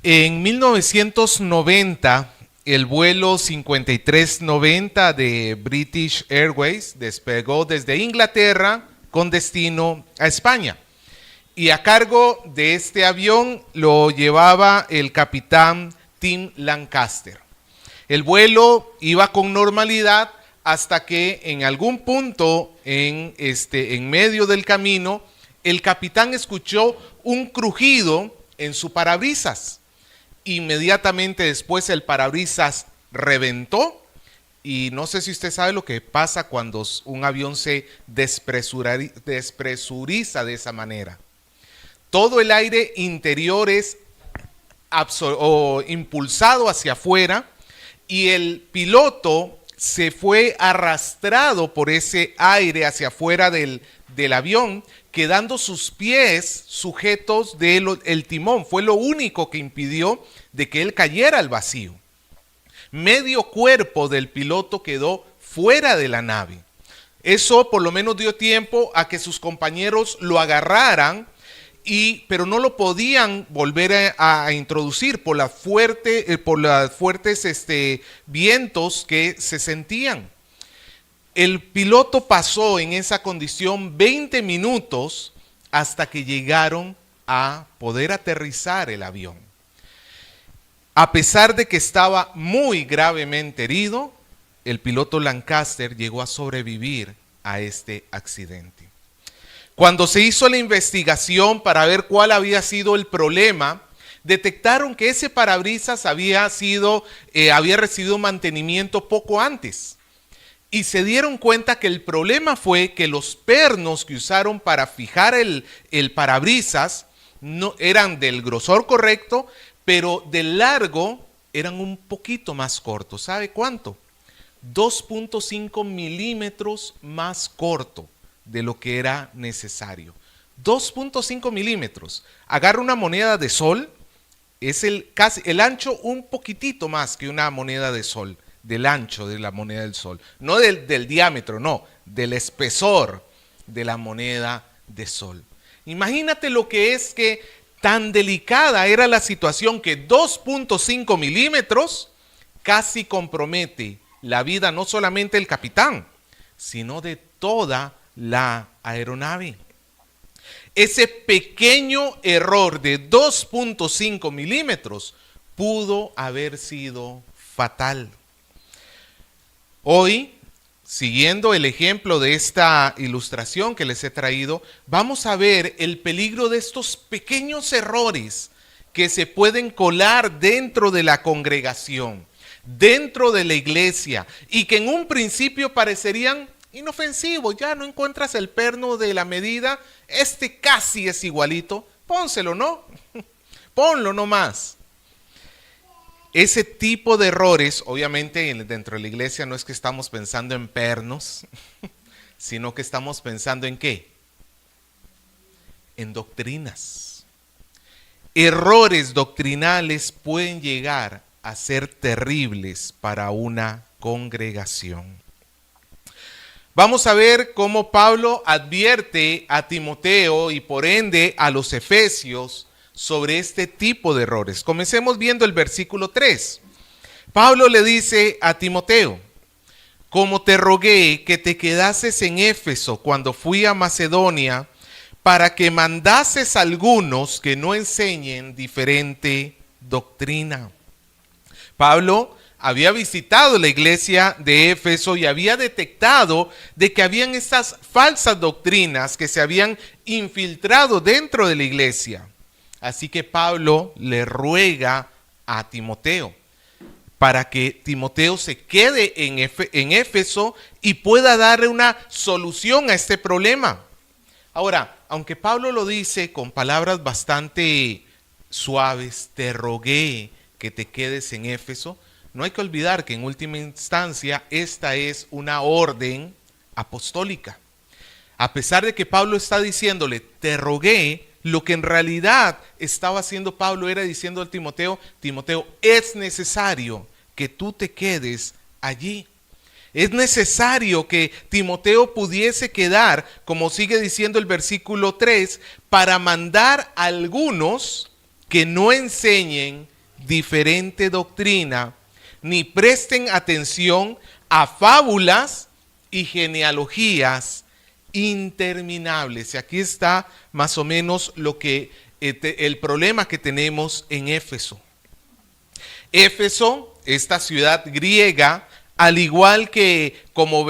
En 1990, el vuelo 5390 de British Airways despegó desde Inglaterra con destino a España. Y a cargo de este avión lo llevaba el capitán Tim Lancaster. El vuelo iba con normalidad hasta que en algún punto en medio del camino el capitán escuchó un crujido en su parabrisas. Inmediatamente después el parabrisas reventó y no sé si usted sabe lo que pasa cuando un avión se despresuriza de esa manera. Todo el aire interior es impulsado hacia afuera y el piloto se fue arrastrado por ese aire hacia afuera del avión, quedando sus pies sujetos del timón. Fue lo único que impidió de que él cayera al vacío. Medio cuerpo del piloto quedó fuera de la nave. Eso por lo menos dio tiempo a que sus compañeros lo agarraran, pero no lo podían volver a introducir por los fuertes vientos que se sentían. El piloto pasó en esa condición 20 minutos hasta que llegaron a poder aterrizar el avión. A pesar de que estaba muy gravemente herido, el piloto Lancaster llegó a sobrevivir a este accidente. Cuando se hizo la investigación para ver cuál había sido el problema, detectaron que ese parabrisas había recibido mantenimiento poco antes. Y se dieron cuenta que el problema fue que los pernos que usaron para fijar el parabrisas no eran del grosor correcto, pero del largo eran un poquito más cortos. ¿Sabe cuánto? 2.5 milímetros más corto de lo que era necesario. 2.5 milímetros. Agarra una moneda de sol, es el ancho un poquitito más que una moneda de sol, del ancho de la moneda del sol. No del diámetro, no, del espesor de la moneda de sol. Imagínate lo que es que tan delicada era la situación que 2.5 milímetros casi compromete la vida no solamente del capitán, sino de toda la aeronave. Ese pequeño error de 2.5 milímetros pudo haber sido fatal. Hoy, siguiendo el ejemplo de esta ilustración que les he traído, vamos a ver el peligro de estos pequeños errores que se pueden colar dentro de la congregación, dentro de la iglesia, y que en un principio parecerían inofensivos. Ya no encuentras el perno de la medida, casi es igualito, pónselo, ¿no? Ponlo nomás. Ese tipo de errores, obviamente dentro de la iglesia no es que estamos pensando en pernos, sino que estamos pensando en ¿qué? En doctrinas. Errores doctrinales pueden llegar a ser terribles para una congregación. Vamos a ver cómo Pablo advierte a Timoteo y por ende a los efesios sobre este tipo de errores. Comencemos viendo el versículo 3. Pablo le dice a Timoteo: como te rogué que te quedases en Éfeso cuando fui a Macedonia, para que mandases a algunos que no enseñen diferente doctrina. Pablo había visitado la iglesia de Éfeso y había detectado de que habían estas falsas doctrinas que se habían infiltrado dentro de la iglesia. Así que Pablo le ruega a Timoteo para que Timoteo se quede en Éfeso y pueda darle una solución a este problema. Ahora, aunque Pablo lo dice con palabras bastante suaves, te rogué que te quedes en Éfeso, no hay que olvidar que en última instancia esta es una orden apostólica. A pesar de que Pablo está diciéndole, te rogué, lo que en realidad estaba haciendo Pablo era diciendo a Timoteo, Timoteo, es necesario que tú te quedes allí. Es necesario que Timoteo pudiese quedar, como sigue diciendo el versículo 3, para mandar a algunos que no enseñen diferente doctrina, ni presten atención a fábulas y genealogías interminables. Y aquí está más o menos lo que el problema que tenemos en Éfeso. Éfeso, esta ciudad griega, al igual que como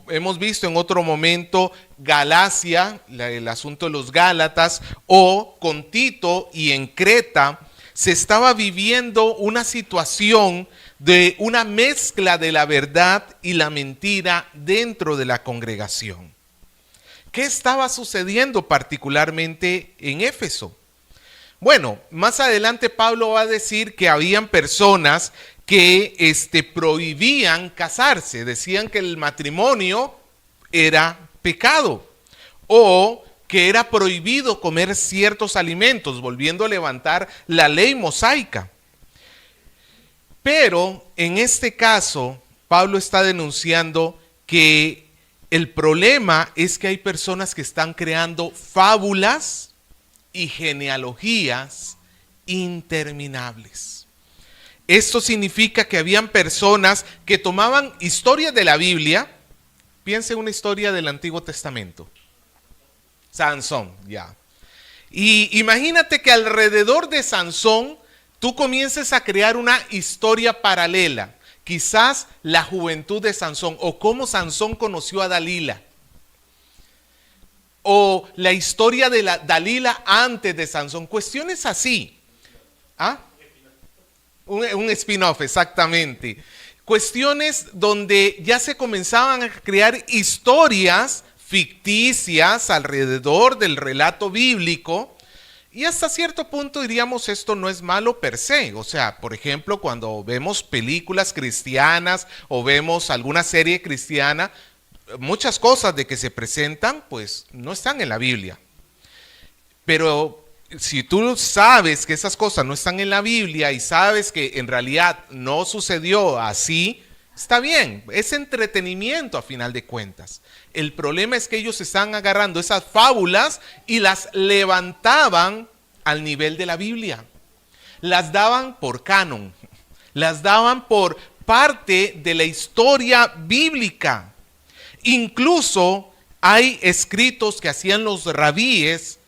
hemos visto en otro momento, Galacia, el asunto de los Gálatas, o con Tito y en Creta, se estaba viviendo una situación de una mezcla de la verdad y la mentira dentro de la congregación. ¿Qué estaba sucediendo particularmente en Éfeso? Bueno, más adelante Pablo va a decir que habían personas que prohibían casarse, decían que el matrimonio era pecado o que era prohibido comer ciertos alimentos, volviendo a levantar la ley mosaica. Pero en este caso, Pablo está denunciando que el problema es que hay personas que están creando fábulas y genealogías interminables. Esto significa que habían personas que tomaban historias de la Biblia. Piense en una historia del Antiguo Testamento. Sansón, ya. Y imagínate que alrededor de Sansón tú comiences a crear una historia paralela. Quizás la juventud de Sansón o cómo Sansón conoció a Dalila. O la historia de Dalila antes de Sansón. Cuestiones así. ¿Ah? Un spin-off, exactamente. Cuestiones donde ya se comenzaban a crear historias ficticias alrededor del relato bíblico. Y hasta cierto punto diríamos esto no es malo per se. O sea, por ejemplo, cuando vemos películas cristianas o vemos alguna serie cristiana, muchas cosas de que se presentan pues no están en la Biblia. Pero si tú sabes que esas cosas no están en la Biblia y sabes que en realidad no sucedió así, está bien, es entretenimiento a final de cuentas. El problema es que ellos están agarrando esas fábulas y las levantaban al nivel de la Biblia. Las daban por canon, las daban por parte de la historia bíblica. Incluso hay escritos que hacían los rabíes,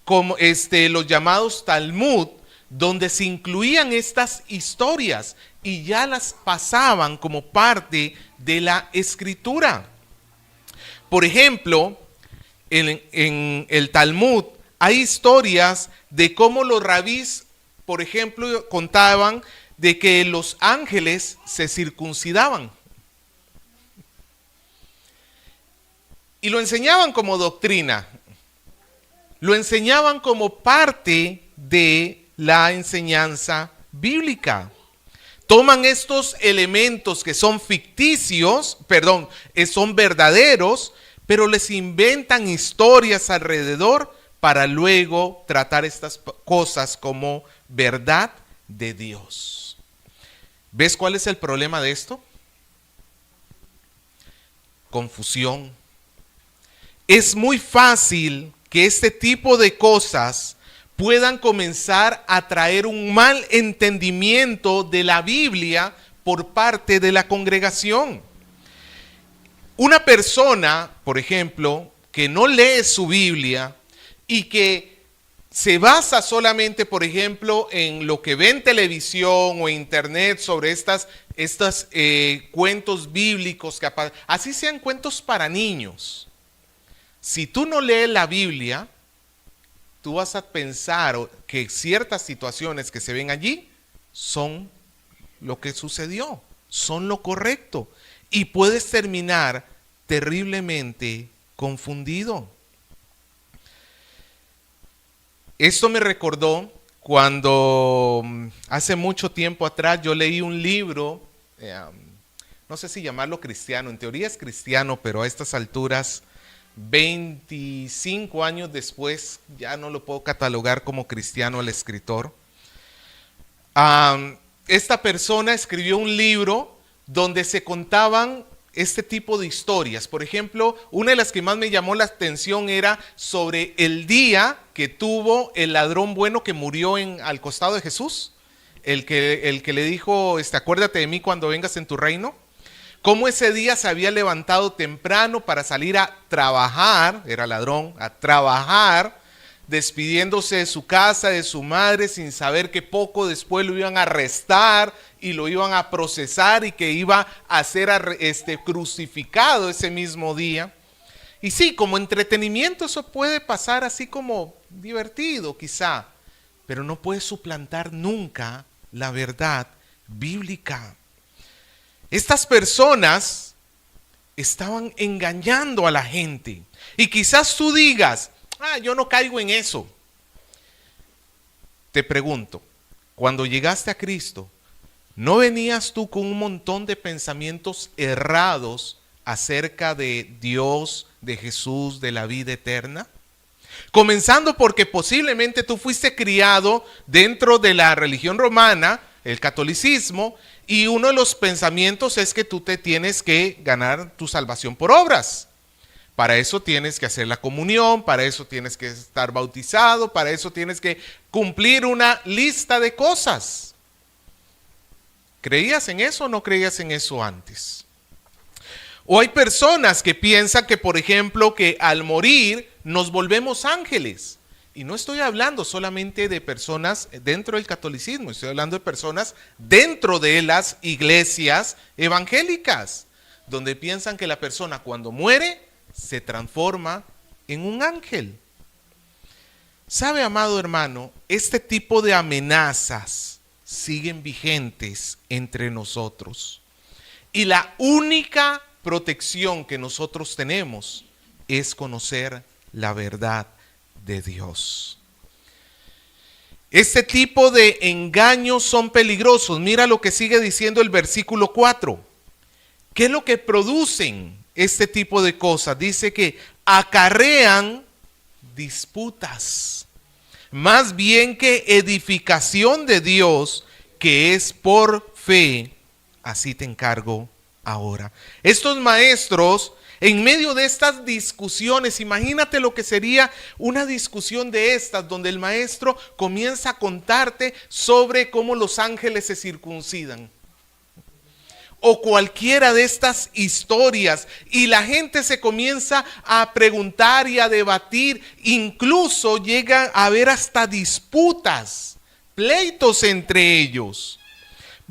como los llamados Talmud, donde se incluían estas historias y ya las pasaban como parte de la escritura. Por ejemplo, en el Talmud hay historias de cómo los rabís, por ejemplo, contaban de que los ángeles se circuncidaban. Y lo enseñaban como doctrina. Lo enseñaban como parte de la enseñanza bíblica. Toman estos elementos que son ficticios, son verdaderos, pero les inventan historias alrededor para luego tratar estas cosas como verdad de Dios. ¿Ves cuál es el problema de esto? Confusión. Es muy fácil que este tipo de cosas puedan comenzar a traer un mal entendimiento de la Biblia por parte de la congregación. Una persona, por ejemplo, que no lee su Biblia y que se basa solamente, por ejemplo, en lo que ve en televisión o internet sobre estos cuentos bíblicos, así sean cuentos para niños. Si tú no lees la Biblia, tú vas a pensar que ciertas situaciones que se ven allí son lo que sucedió, son lo correcto. Y puedes terminar terriblemente confundido. Esto me recordó cuando hace mucho tiempo atrás yo leí un libro, no sé si llamarlo cristiano, en teoría es cristiano, pero a estas alturas 25 años después, ya no lo puedo catalogar como cristiano al escritor. Esta persona escribió un libro donde se contaban este tipo de historias. Por ejemplo, una de las que más me llamó la atención era sobre el día que tuvo el ladrón bueno que murió al costado de Jesús. El que le dijo, acuérdate de mí cuando vengas en tu reino. Cómo ese día se había levantado temprano para salir a trabajar, era ladrón, a trabajar, despidiéndose de su casa, de su madre, sin saber que poco después lo iban a arrestar y lo iban a procesar y que iba a ser crucificado ese mismo día. Y sí, como entretenimiento eso puede pasar así como divertido quizá, pero no puede suplantar nunca la verdad bíblica. Estas personas estaban engañando a la gente. Y quizás tú digas, yo no caigo en eso. Te pregunto, cuando llegaste a Cristo, ¿no venías tú con un montón de pensamientos errados acerca de Dios, de Jesús, de la vida eterna? Comenzando porque posiblemente tú fuiste criado dentro de la religión romana, el catolicismo, y uno de los pensamientos es que tú te tienes que ganar tu salvación por obras. Para eso tienes que hacer la comunión, para eso tienes que estar bautizado, para eso tienes que cumplir una lista de cosas. ¿Creías en eso o no creías en eso antes? O hay personas que piensan que, por ejemplo, que al morir nos volvemos ángeles. Y no estoy hablando solamente de personas dentro del catolicismo, estoy hablando de personas dentro de las iglesias evangélicas, donde piensan que la persona cuando muere se transforma en un ángel. ¿Sabe, amado hermano? Este tipo de amenazas siguen vigentes entre nosotros. Y la única protección que nosotros tenemos es conocer la verdad de Dios. Este tipo de engaños son peligrosos. Mira lo que sigue diciendo el versículo 4. ¿Qué es lo que producen este tipo de cosas? Dice que acarrean disputas, más bien que edificación de Dios, que es por fe. Así te encargo ahora. Estos maestros, en medio de estas discusiones, imagínate lo que sería una discusión de estas, donde el maestro comienza a contarte sobre cómo los ángeles se circuncidan. O cualquiera de estas historias, y la gente se comienza a preguntar y a debatir, incluso llega a haber hasta disputas, pleitos entre ellos.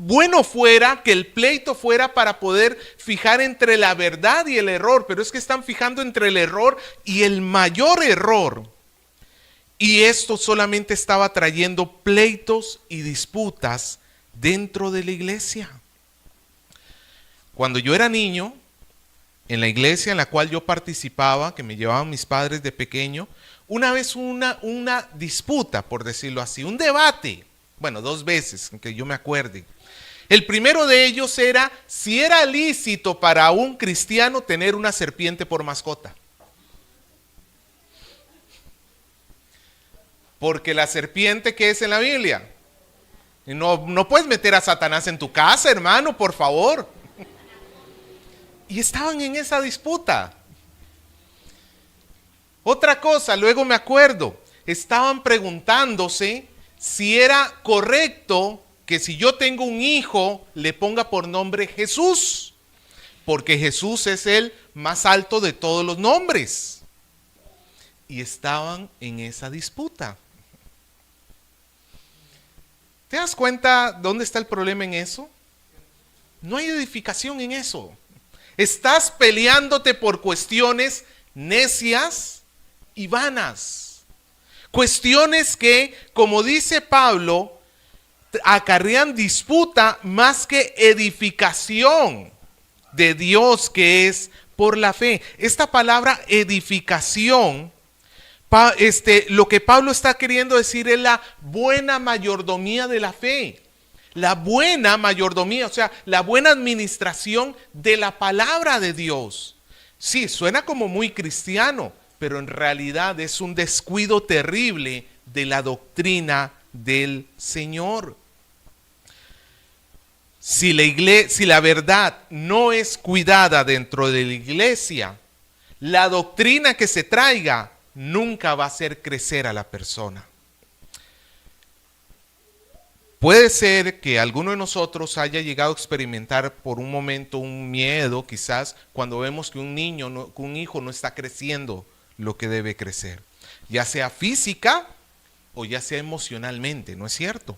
Bueno fuera que el pleito fuera para poder fijar entre la verdad y el error, pero es que están fijando entre el error y el mayor error. Y esto solamente estaba trayendo pleitos y disputas dentro de la iglesia. Cuando yo era niño, en la iglesia en la cual yo participaba, que me llevaban mis padres de pequeño, una vez una disputa, por decirlo así, un debate, bueno, 2 veces, que yo me acuerde. El primero de ellos era si era lícito para un cristiano tener una serpiente por mascota. Porque la serpiente, ¿qué es en la Biblia? No puedes meter a Satanás en tu casa, hermano, por favor. Y estaban en esa disputa. Otra cosa, luego me acuerdo, estaban preguntándose si era correcto que si yo tengo un hijo, le ponga por nombre Jesús, porque Jesús es el más alto de todos los nombres. Y estaban en esa disputa. ¿Te das cuenta dónde está el problema en eso? No hay edificación en eso. Estás peleándote por cuestiones necias y vanas. Cuestiones que, como dice Pablo, acarrean disputa más que edificación de Dios, que es por la fe. Esta palabra edificación, lo que Pablo está queriendo decir es la buena mayordomía de la fe. La buena mayordomía, o sea, la buena administración de la palabra de Dios. Sí, suena como muy cristiano, pero en realidad es un descuido terrible de la doctrina del Señor. Si la verdad no es cuidada dentro de la iglesia, la doctrina que se traiga nunca va a hacer crecer a la persona. Puede ser que alguno de nosotros haya llegado a experimentar por un momento un miedo, quizás, cuando vemos que que un hijo no está creciendo lo que debe crecer, ya sea física o ya sea emocionalmente, ¿no es cierto?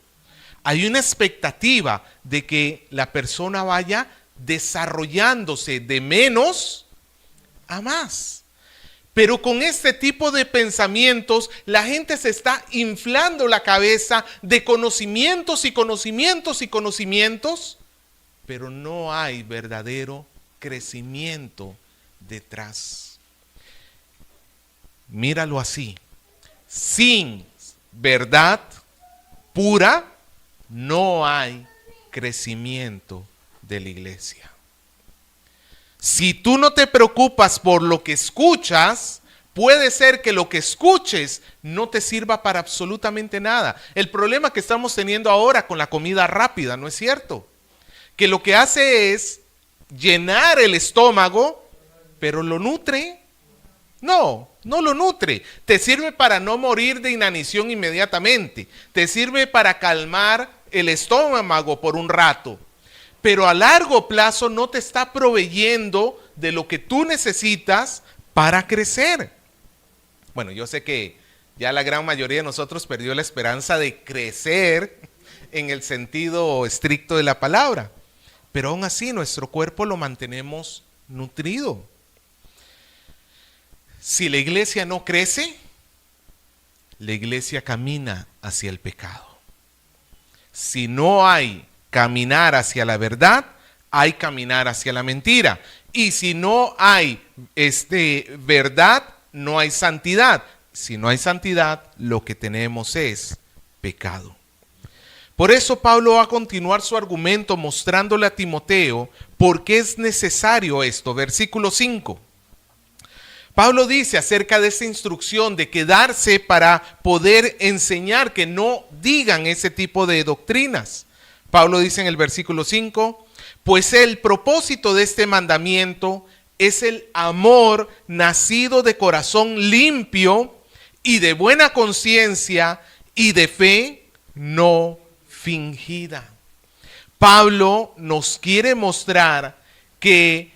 Hay una expectativa de que la persona vaya desarrollándose de menos a más. Pero con este tipo de pensamientos, la gente se está inflando la cabeza de conocimientos y conocimientos y conocimientos, pero no hay verdadero crecimiento detrás. Míralo así. Sin verdad pura, no hay crecimiento de la iglesia. Si tú no te preocupas por lo que escuchas, puede ser que lo que escuches no te sirva para absolutamente nada. El problema que estamos teniendo ahora con la comida rápida, ¿no es cierto? Que lo que hace es llenar el estómago, pero ¿lo nutre? No, no lo nutre. Te sirve para no morir de inanición inmediatamente. Te sirve para calmar el estómago por un rato. Pero a largo plazo no te está proveyendo de lo que tú necesitas para crecer. Bueno, yo sé que ya la gran mayoría de nosotros perdió la esperanza de crecer en el sentido estricto de la palabra, pero aún así nuestro cuerpo lo mantenemos nutrido. Si la iglesia no crece, la iglesia camina hacia el pecado. Si no hay caminar hacia la verdad, hay caminar hacia la mentira. Y si no hay verdad, no hay santidad. Si no hay santidad, lo que tenemos es pecado. Por eso Pablo va a continuar su argumento mostrándole a Timoteo por qué es necesario esto. Versículo 5. Pablo dice acerca de esta instrucción de quedarse para poder enseñar, que no digan ese tipo de doctrinas. Pablo dice en el versículo 5, pues el propósito de este mandamiento es el amor nacido de corazón limpio y de buena conciencia y de fe no fingida. Pablo nos quiere mostrar que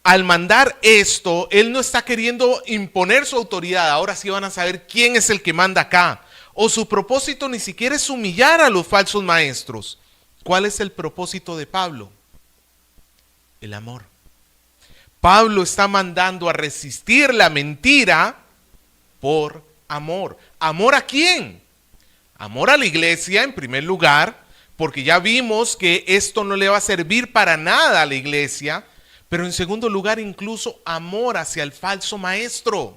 al mandar esto, él no está queriendo imponer su autoridad. Ahora sí van a saber quién es el que manda acá. O su propósito ni siquiera es humillar a los falsos maestros. ¿Cuál es el propósito de Pablo? El amor. Pablo está mandando a resistir la mentira por amor. ¿Amor a quién? Amor a la iglesia en primer lugar, porque ya vimos que esto no le va a servir para nada a la iglesia, pero en segundo lugar incluso amor hacia el falso maestro.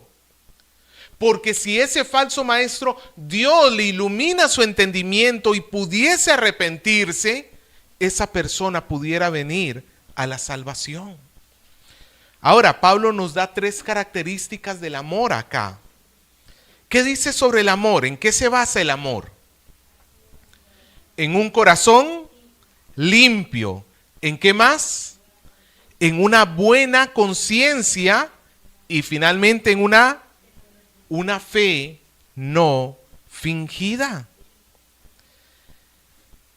Porque si ese falso maestro, Dios le ilumina su entendimiento y pudiese arrepentirse, esa persona pudiera venir a la salvación. Ahora, Pablo nos da 3 características del amor acá. ¿Qué dice sobre el amor? ¿En qué se basa el amor? En un corazón limpio. ¿En qué más? En una buena conciencia y finalmente en una fe no fingida.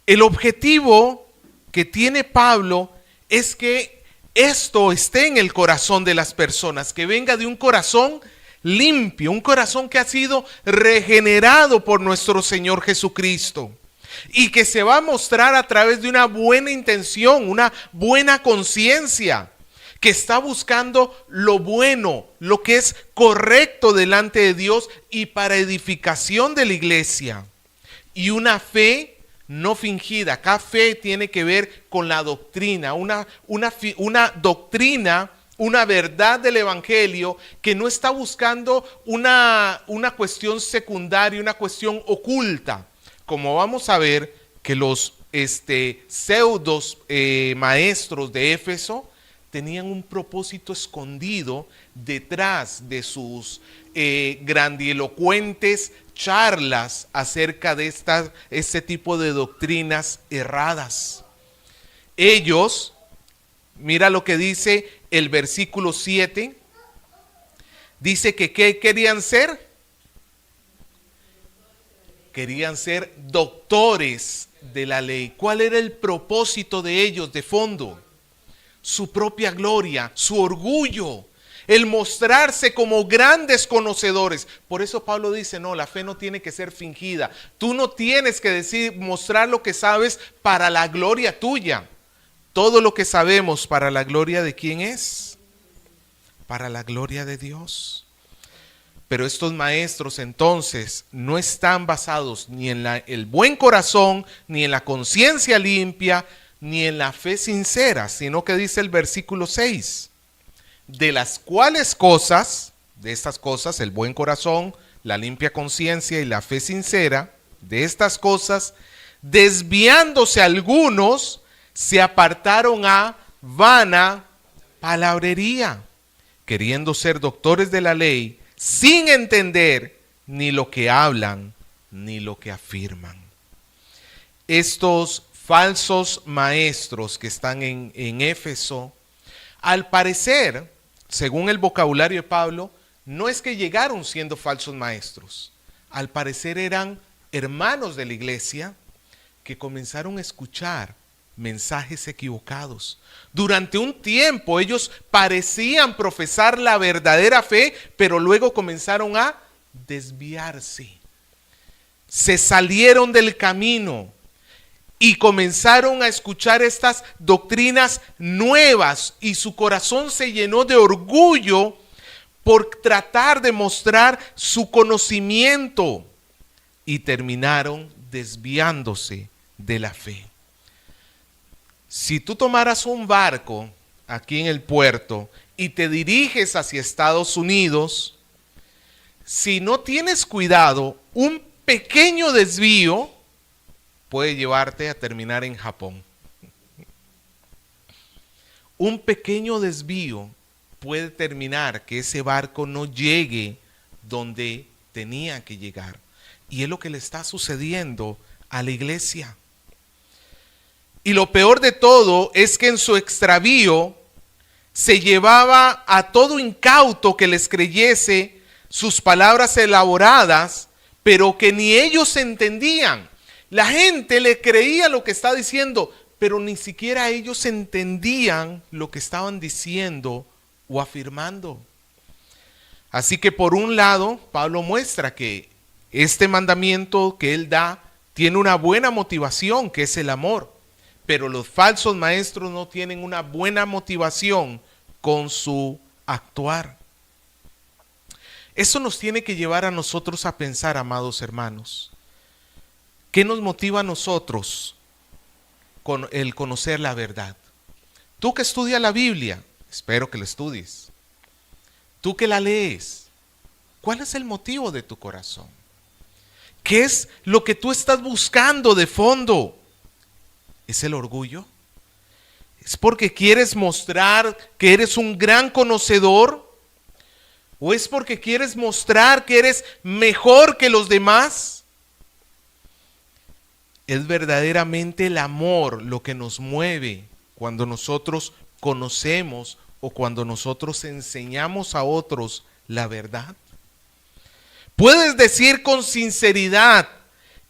El objetivo que tiene Pablo es que esto esté en el corazón de las personas, que venga de un corazón limpio, un corazón que ha sido regenerado por nuestro Señor Jesucristo y que se va a mostrar a través de una buena intención, una buena conciencia, que está buscando lo bueno, lo que es correcto delante de Dios y para edificación de la iglesia. Y una fe no fingida. Acá fe tiene que ver con la doctrina, una doctrina, una verdad del evangelio que no está buscando una cuestión secundaria, una cuestión oculta. Como vamos a ver que los pseudos maestros de Éfeso tenían un propósito escondido detrás de sus grandilocuentes charlas acerca de este tipo de doctrinas erradas. Ellos, mira lo que dice el versículo 7, dice que ¿qué querían ser? Querían ser doctores de la ley. ¿Cuál era el propósito de ellos de fondo? Su propia gloria, su orgullo, el mostrarse como grandes conocedores. Por eso Pablo dice, no, la fe no tiene que ser fingida. Tú no tienes que mostrar lo que sabes para la gloria tuya. Todo lo que sabemos, ¿para la gloria de quién es? Para la gloria de Dios. Pero estos maestros entonces no están basados ni en el buen corazón, ni en la conciencia limpia, ni en la fe sincera, sino que dice el versículo 6, de las cuales cosas, de estas cosas, el buen corazón, la limpia conciencia y la fe sincera, de estas cosas, desviándose algunos, se apartaron a vana palabrería, queriendo ser doctores de la ley, sin entender ni lo que hablan, ni lo que afirman. Estos falsos maestros que están en Éfeso, al parecer, según el vocabulario de Pablo, no es que llegaron siendo falsos maestros. Al parecer eran hermanos de la iglesia que comenzaron a escuchar mensajes equivocados. Durante un tiempo ellos parecían profesar la verdadera fe, pero luego comenzaron a desviarse. Se salieron del camino y comenzaron a escuchar estas doctrinas nuevas y su corazón se llenó de orgullo por tratar de mostrar su conocimiento y terminaron desviándose de la fe. Si tú tomaras un barco aquí en el puerto y te diriges hacia Estados Unidos, si no tienes cuidado, un pequeño desvío puede llevarte a terminar en Japón. Un pequeño desvío puede terminar que ese barco no llegue donde tenía que llegar. Y es lo que le está sucediendo a la iglesia. Y lo peor de todo es que en su extravío se llevaba a todo incauto que les creyese sus palabras elaboradas, pero que ni ellos entendían. La gente le creía lo que está diciendo, pero ni siquiera ellos entendían lo que estaban diciendo o afirmando. Así que por un lado, Pablo muestra que este mandamiento que él da tiene una buena motivación, que es el amor. Pero los falsos maestros no tienen una buena motivación con su actuar. Eso nos tiene que llevar a nosotros a pensar, amados hermanos. ¿Qué nos motiva a nosotros con el conocer la verdad? Tú que estudias la Biblia, espero que la estudies. Tú que la lees, ¿cuál es el motivo de tu corazón? ¿Qué es lo que tú estás buscando de fondo? ¿Es el orgullo? ¿Es porque quieres mostrar que eres un gran conocedor? ¿O es porque quieres mostrar que eres mejor que los demás? Es verdaderamente el amor lo que nos mueve cuando nosotros conocemos o cuando nosotros enseñamos a otros la verdad. Puedes decir con sinceridad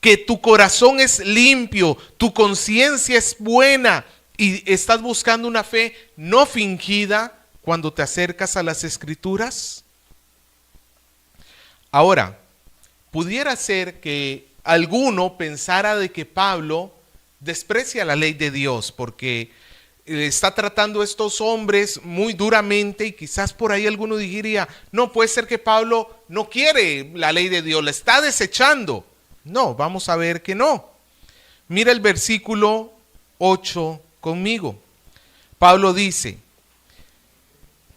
que tu corazón es limpio, tu conciencia es buena y estás buscando una fe no fingida cuando te acercas a las Escrituras. Ahora, pudiera ser que alguno pensara de que Pablo desprecia la ley de Dios porque está tratando a estos hombres muy duramente y quizás por ahí alguno diría, no, puede ser que Pablo no quiere la ley de Dios, la está desechando. No, vamos a ver que no. Mira el versículo 8 conmigo. Pablo dice,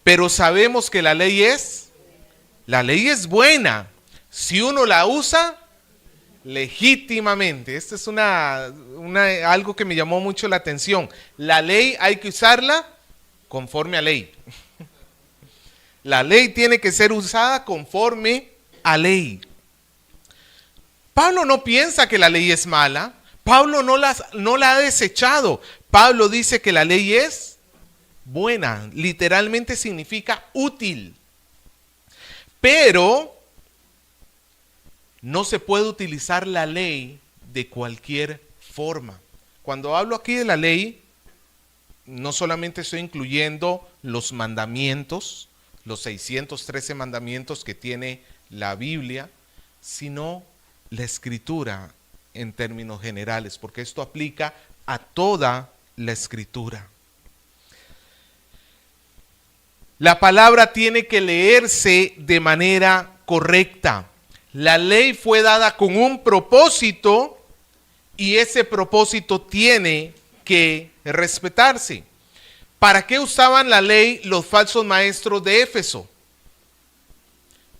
pero sabemos que la ley es buena si uno la usa legítimamente. Esta es algo que me llamó mucho la atención. La ley hay que usarla conforme a ley. La ley tiene que ser usada conforme a ley. Pablo no piensa que la ley es mala. Pablo no la ha desechado. Pablo dice que la ley es buena. Literalmente significa útil. Pero no se puede utilizar la ley de cualquier forma. Cuando hablo aquí de la ley, no solamente estoy incluyendo los mandamientos, los 613 mandamientos que tiene la Biblia, sino la Escritura en términos generales, porque esto aplica a toda la Escritura. La palabra tiene que leerse de manera correcta. La ley fue dada con un propósito y ese propósito tiene que respetarse. ¿Para qué usaban la ley los falsos maestros de Éfeso?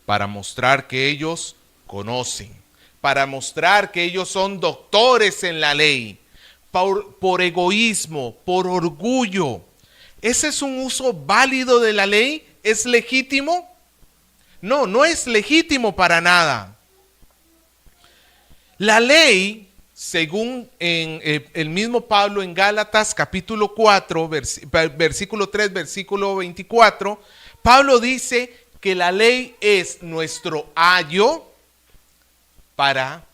Para mostrar que ellos conocen, para mostrar que ellos son doctores en la ley, por egoísmo, por orgullo. ¿Ese es un uso válido de la ley? ¿Es legítimo? No, no es legítimo para nada. La ley, según el mismo Pablo en Gálatas capítulo 4, versículo 3, versículo 24, Pablo dice que la ley es nuestro ayo para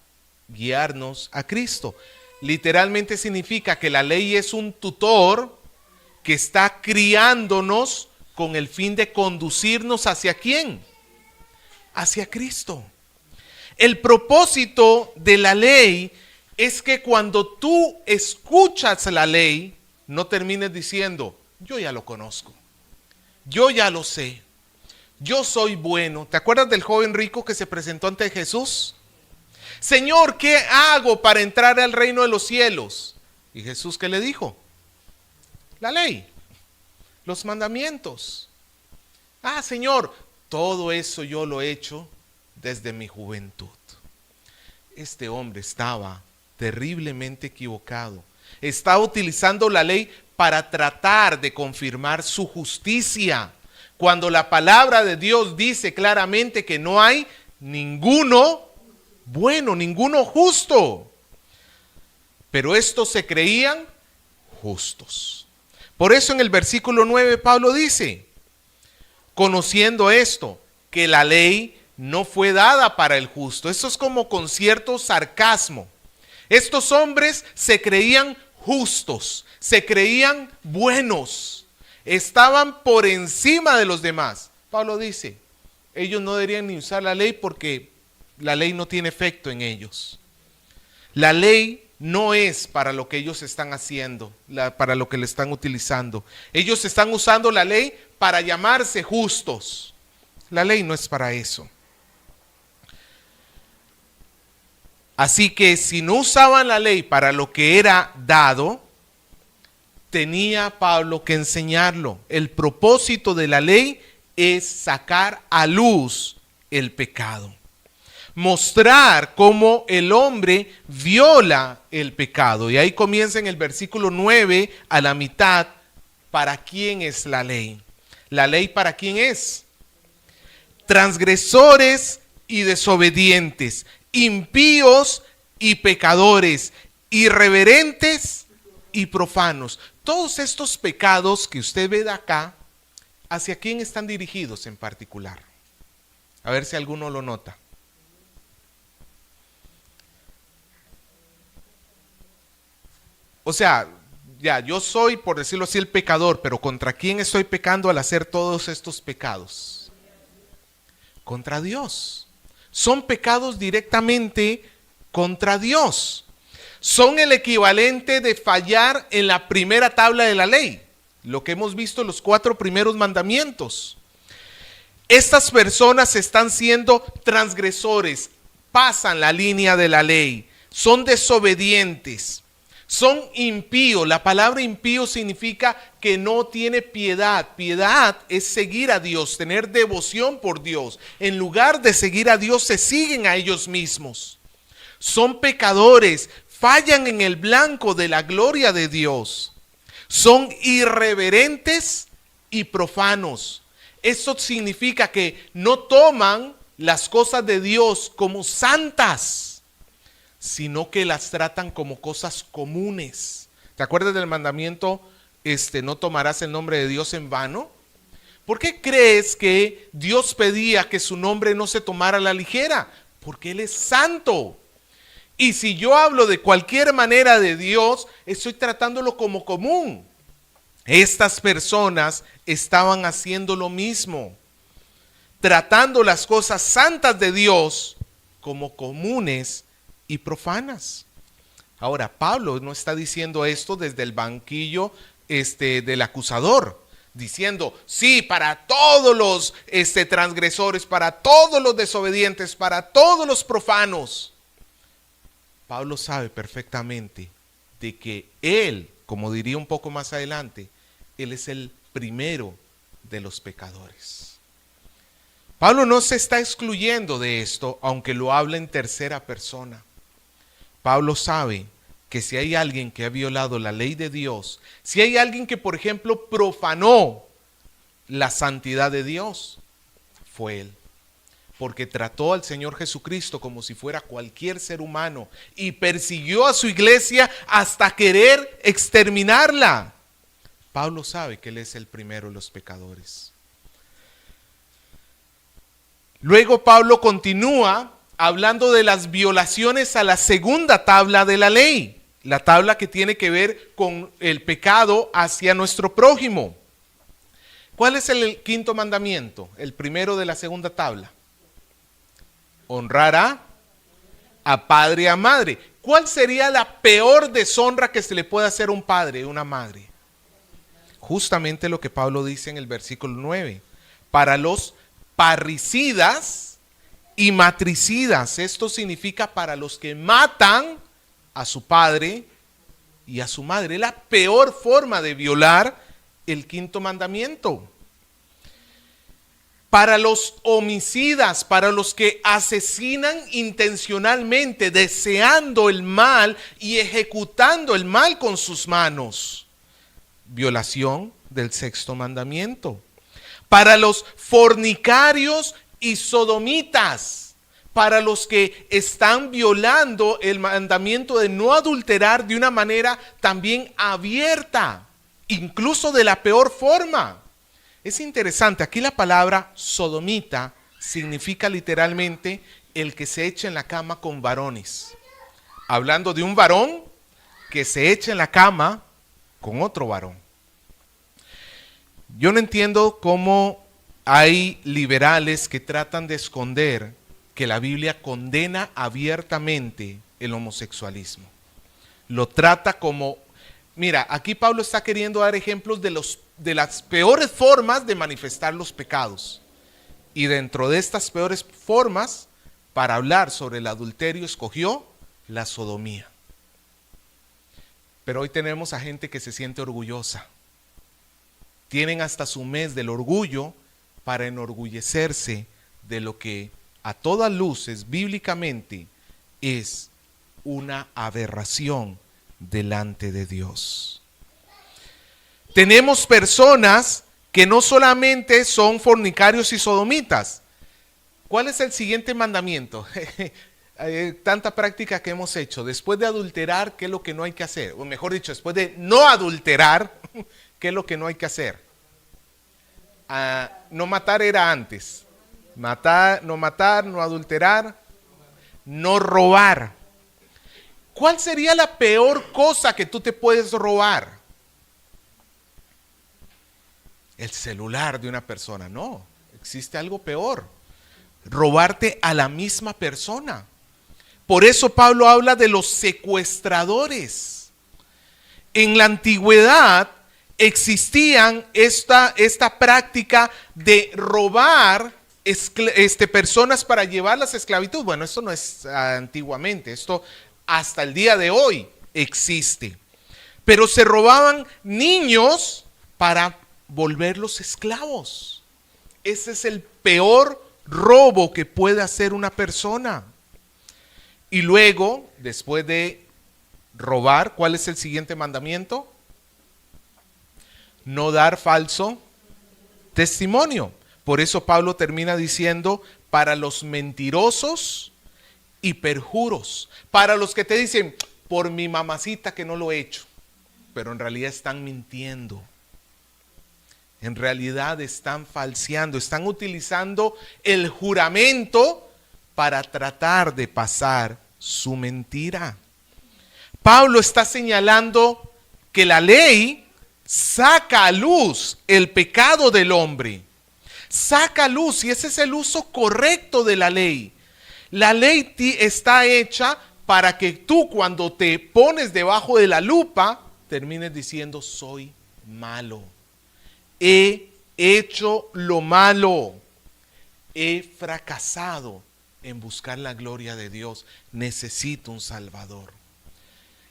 guiarnos a Cristo. Literalmente significa que la ley es un tutor que está criándonos con el fin de conducirnos ¿hacia quién? Hacia Cristo. El propósito de la ley es que cuando tú escuchas la ley, no termines diciendo, yo ya lo conozco, yo ya lo sé, yo soy bueno. ¿Te acuerdas del joven rico que se presentó ante Jesús? Señor, ¿qué hago para entrar al reino de los cielos? Y Jesús, ¿qué le dijo? La ley, los mandamientos. Ah, Señor, todo eso yo lo he hecho desde mi juventud. Este hombre estaba terriblemente equivocado. Estaba utilizando la ley para tratar de confirmar su justicia, cuando la palabra de Dios dice claramente que no hay ninguno bueno, ninguno justo. Pero estos se creían justos. Por eso en el versículo 9 Pablo dice, conociendo esto, que la ley no fue dada para el justo. Esto es como con cierto sarcasmo. Estos hombres se creían justos, se creían buenos, estaban por encima de los demás. Pablo dice, ellos no deberían ni usar la ley porque la ley no tiene efecto en ellos. La ley no es para lo que ellos están haciendo, para lo que le están utilizando. Ellos están usando la ley para llamarse justos. La ley no es para eso. Así que si no usaban la ley para lo que era dado, tenía Pablo que enseñarlo. El propósito de la ley es sacar a luz el pecado. Mostrar cómo el hombre viola el pecado. Y ahí comienza en el versículo 9 a la mitad. ¿Para quién es la ley? ¿La ley para quién es? Transgresores y desobedientes, impíos y pecadores, irreverentes y profanos. Todos estos pecados que usted ve de acá, ¿hacia quién están dirigidos en particular? A ver si alguno lo nota. O sea, ya, yo soy, por decirlo así, el pecador, pero ¿contra quién estoy pecando al hacer todos estos pecados? Contra Dios. Son pecados directamente contra Dios. Son el equivalente de fallar en la primera tabla de la ley, lo que hemos visto en los 4 primeros mandamientos. Estas personas están siendo transgresores, pasan la línea de la ley, son desobedientes. Son impíos. La palabra impío significa que no tiene piedad. Piedad es seguir a Dios, tener devoción por Dios. En lugar de seguir a Dios, se siguen a ellos mismos. Son pecadores, fallan en el blanco de la gloria de Dios. Son irreverentes y profanos. Eso significa que no toman las cosas de Dios como santas, sino que las tratan como cosas comunes. ¿Te acuerdas del mandamiento, no tomarás el nombre de Dios en vano? ¿Por qué crees que Dios pedía que su nombre no se tomara a la ligera? Porque Él es santo. Y si yo hablo de cualquier manera de Dios, estoy tratándolo como común. Estas personas estaban haciendo lo mismo, tratando las cosas santas de Dios como comunes y profanas. Ahora, Pablo no está diciendo esto desde el banquillo del acusador, diciendo, sí, para todos los transgresores, para todos los desobedientes, para todos los profanos. Pablo sabe perfectamente de que él, como diría un poco más adelante, él es el primero de los pecadores. Pablo no se está excluyendo de esto, aunque lo habla en tercera persona. Pablo sabe que si hay alguien que ha violado la ley de Dios, si hay alguien que, por ejemplo, profanó la santidad de Dios, fue él. Porque trató al Señor Jesucristo como si fuera cualquier ser humano y persiguió a su iglesia hasta querer exterminarla. Pablo sabe que él es el primero de los pecadores. Luego Pablo continúa hablando de las violaciones a la segunda tabla de la ley, la tabla que tiene que ver con el pecado hacia nuestro prójimo. ¿Cuál es el quinto mandamiento? El primero de la segunda tabla. Honrar a padre y a madre. ¿Cuál sería la peor deshonra que se le puede hacer a un padre o una madre? Justamente lo que Pablo dice en el versículo 9. Para los parricidas y matricidas. Esto significa para los que matan a su padre y a su madre. Es la peor forma de violar el quinto mandamiento. Para los homicidas, para los que asesinan intencionalmente, deseando el mal y ejecutando el mal con sus manos. Violación del sexto mandamiento. Para los fornicarios y sodomitas, para los que están violando el mandamiento de no adulterar de una manera también abierta, incluso de la peor forma. Es interesante, aquí la palabra sodomita significa literalmente el que se echa en la cama con varones. Hablando de un varón que se echa en la cama con otro varón. Yo no entiendo cómo hay liberales que tratan de esconder que la Biblia condena abiertamente el homosexualismo. Lo trata como, mira, aquí Pablo está queriendo dar ejemplos de las peores formas de manifestar los pecados. Y dentro de estas peores formas, para hablar sobre el adulterio, escogió la sodomía. Pero hoy tenemos a gente que se siente orgullosa. Tienen hasta su mes del orgullo para enorgullecerse de lo que a todas luces bíblicamente es una aberración delante de Dios. Tenemos personas que no solamente son fornicarios y sodomitas. ¿Cuál es el siguiente mandamiento? Tanta práctica que hemos hecho. Después de adulterar, ¿qué es lo que no hay que hacer? O mejor dicho, después de no adulterar, ¿qué es lo que no hay que hacer? No matar era antes. No matar, no adulterar, no robar. ¿Cuál sería la peor cosa que tú te puedes robar? El celular de una persona. No, existe algo peor. Robarte a la misma persona. Por eso Pablo habla de los secuestradores. En la antigüedad existían esta práctica de robar personas para llevarlas a esclavitud. Bueno, esto no es antiguamente, esto hasta el día de hoy existe. Pero se robaban niños para volverlos esclavos. Ese es el peor robo que puede hacer una persona. Y luego, después de robar, ¿cuál es el siguiente mandamiento? No dar falso testimonio. Por eso Pablo termina diciendo, para los mentirosos y perjuros, para los que te dicen, por mi mamacita que no lo he hecho, pero en realidad están mintiendo. En realidad están falseando, están utilizando el juramento para tratar de pasar su mentira. Pablo está señalando que la ley saca a luz el pecado del hombre. Saca a luz, y ese es el uso correcto de la ley. La ley está hecha para que tú, cuando te pones debajo de la lupa, termines diciendo, soy malo. He hecho lo malo. He fracasado en buscar la gloria de Dios. Necesito un Salvador.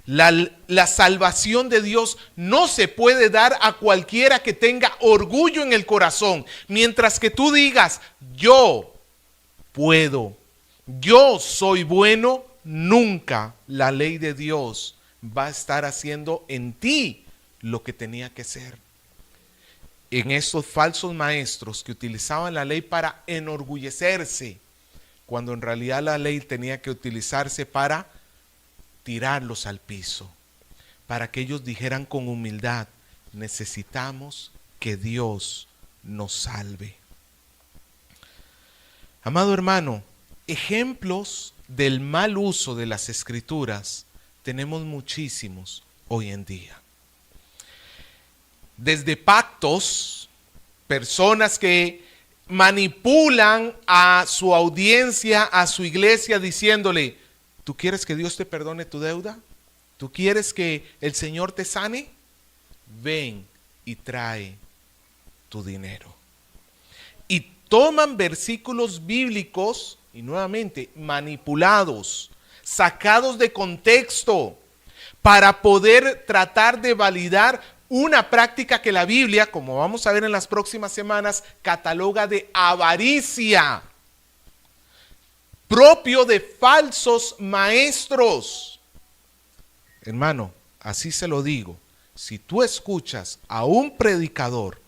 La salvación de Dios no se puede dar a cualquiera que tenga orgullo en el corazón. Mientras que tú digas, yo puedo, yo soy bueno, nunca la ley de Dios va a estar haciendo en ti lo que tenía que ser. En estos falsos maestros que utilizaban la ley para enorgullecerse, cuando en realidad la ley tenía que utilizarse para tirarlos al piso, para que ellos dijeran con humildad, necesitamos que Dios nos salve. Amado hermano, ejemplos del mal uso de las Escrituras tenemos muchísimos hoy en día. Desde pactos, personas que manipulan a su audiencia, a su iglesia, diciéndole, ¿tú quieres que Dios te perdone tu deuda? ¿Tú quieres que el Señor te sane? Ven y trae tu dinero. Y toman versículos bíblicos, y nuevamente manipulados, sacados de contexto, para poder tratar de validar una práctica que la Biblia, como vamos a ver en las próximas semanas, cataloga de avaricia, propio de falsos maestros. Hermano, así se lo digo, si tú escuchas a un predicador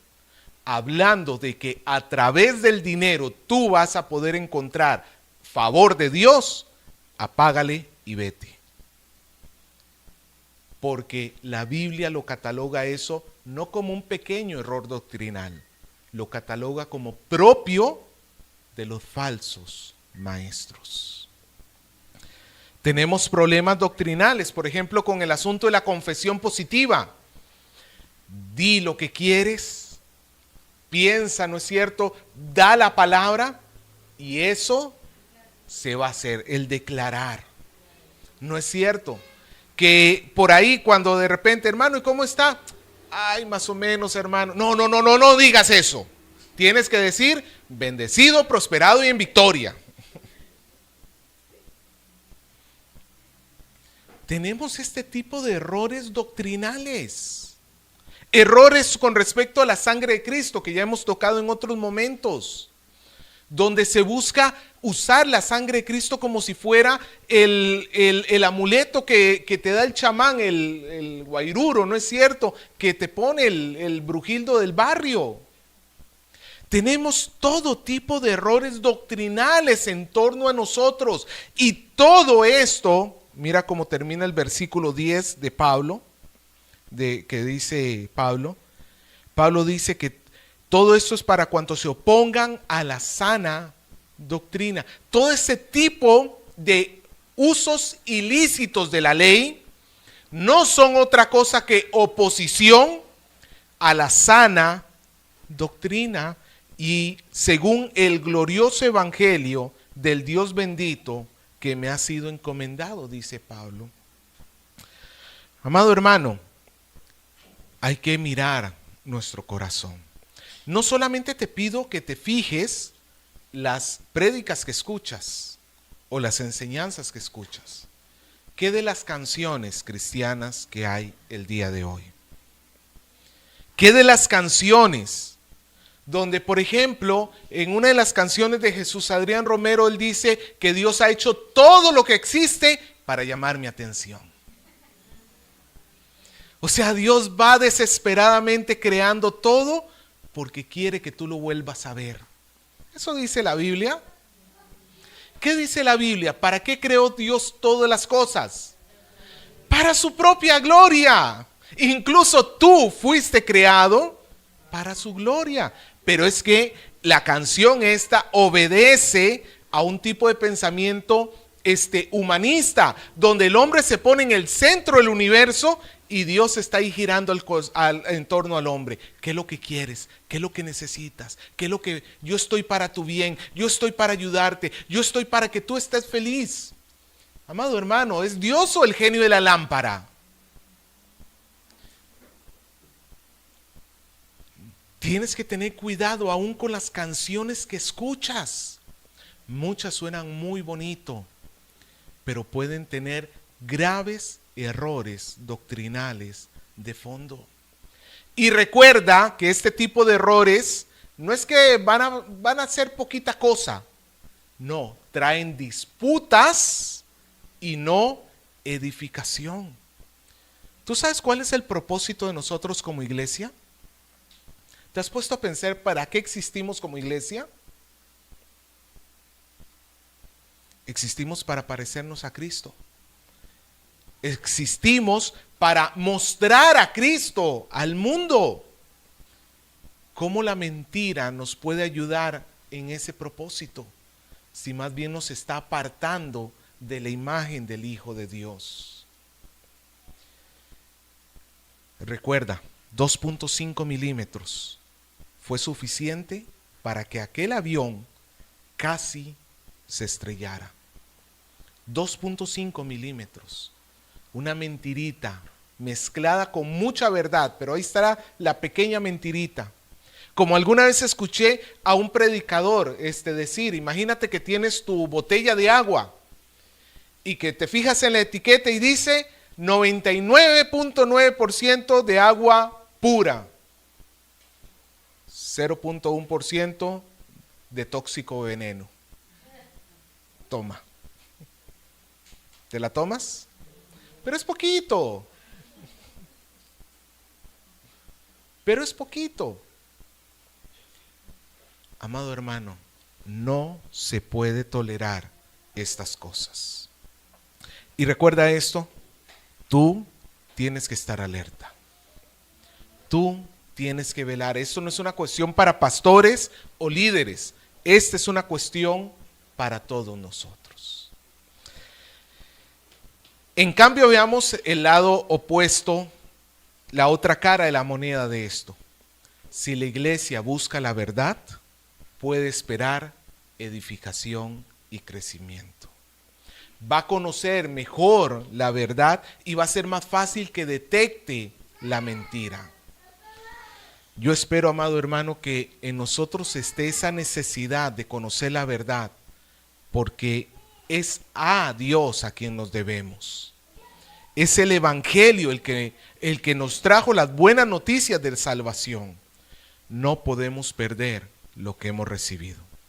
hablando de que a través del dinero tú vas a poder encontrar favor de Dios, apágale y vete. Porque la Biblia lo cataloga eso no como un pequeño error doctrinal, lo cataloga como propio de los falsos maestros. Tenemos problemas doctrinales, por ejemplo, con el asunto de la confesión positiva. Di lo que quieres, piensa, ¿no es cierto? Da la palabra y eso se va a hacer, el declarar. ¿No es cierto? Que por ahí cuando de repente, hermano, ¿y cómo está? Ay, más o menos, hermano. No digas eso. Tienes que decir, bendecido, prosperado y en victoria. Tenemos este tipo de errores doctrinales. Errores con respecto a la sangre de Cristo, que ya hemos tocado en otros momentos, donde se busca usar la sangre de Cristo como si fuera el amuleto que te da el chamán, el guairuro, ¿no es cierto? Que te pone el brujildo del barrio. Tenemos todo tipo de errores doctrinales en torno a nosotros. Y todo esto, mira cómo termina el versículo 10 de Pablo, que dice Pablo. Pablo dice que todo esto es para cuantos se opongan a la sana doctrina. Todo ese tipo de usos ilícitos de la ley no son otra cosa que oposición a la sana doctrina y según el glorioso evangelio del Dios bendito que me ha sido encomendado, dice Pablo. Amado hermano, hay que mirar nuestro corazón. No solamente te pido que te fijes las prédicas que escuchas o las enseñanzas que escuchas. ¿Qué de las canciones cristianas que hay el día de hoy? ¿Qué de las canciones donde, por ejemplo, en una de las canciones de Jesús Adrián Romero, él dice que Dios ha hecho todo lo que existe para llamar mi atención? O sea, Dios va desesperadamente creando todo porque quiere que tú lo vuelvas a ver. Eso dice la Biblia. ¿Qué dice la Biblia? ¿Para qué creó Dios todas las cosas? Para su propia gloria. Incluso tú fuiste creado para su gloria. Pero es que la canción esta obedece a un tipo de pensamiento humanista, donde el hombre se pone en el centro del universo y Dios está ahí girando en torno al hombre. ¿Qué es lo que quieres? ¿Qué es lo que necesitas? ¿Qué es lo que yo estoy para tu bien? Yo estoy para ayudarte. Yo estoy para que tú estés feliz. Amado hermano, ¿es Dios o el genio de la lámpara? Tienes que tener cuidado aún con las canciones que escuchas. Muchas suenan muy bonito, pero pueden tener graves errores doctrinales de fondo. Y recuerda que este tipo de errores no es que van a ser poquita cosa. No, traen disputas y no edificación. ¿Tú sabes cuál es el propósito de nosotros como iglesia? ¿Te has puesto a pensar para qué existimos como iglesia? Existimos para parecernos a Cristo. Existimos para mostrar a Cristo al mundo. ¿Cómo la mentira nos puede ayudar en ese propósito? Si más bien nos está apartando de la imagen del Hijo de Dios. Recuerda, 2.5 milímetros fue suficiente para que aquel avión casi se estrellara. 2.5 milímetros. Una mentirita mezclada con mucha verdad, pero ahí estará la pequeña mentirita. Como alguna vez escuché a un predicador decir, imagínate que tienes tu botella de agua y que te fijas en la etiqueta y dice 99.9% de agua pura, 0.1% de tóxico veneno. Toma. ¿Te la tomas? Pero es poquito. Pero es poquito. Amado hermano, no se puede tolerar estas cosas. Y recuerda esto, tú tienes que estar alerta. Tú tienes que velar. Esto no es una cuestión para pastores o líderes. Esta es una cuestión para todos nosotros. En cambio, veamos el lado opuesto, la otra cara de la moneda de esto. Si la iglesia busca la verdad, puede esperar edificación y crecimiento. Va a conocer mejor la verdad y va a ser más fácil que detecte la mentira. Yo espero, amado hermano, que en nosotros esté esa necesidad de conocer la verdad, porque es a Dios a quien nos debemos. Es el Evangelio el que nos trajo las buenas noticias de salvación. No podemos perder lo que hemos recibido.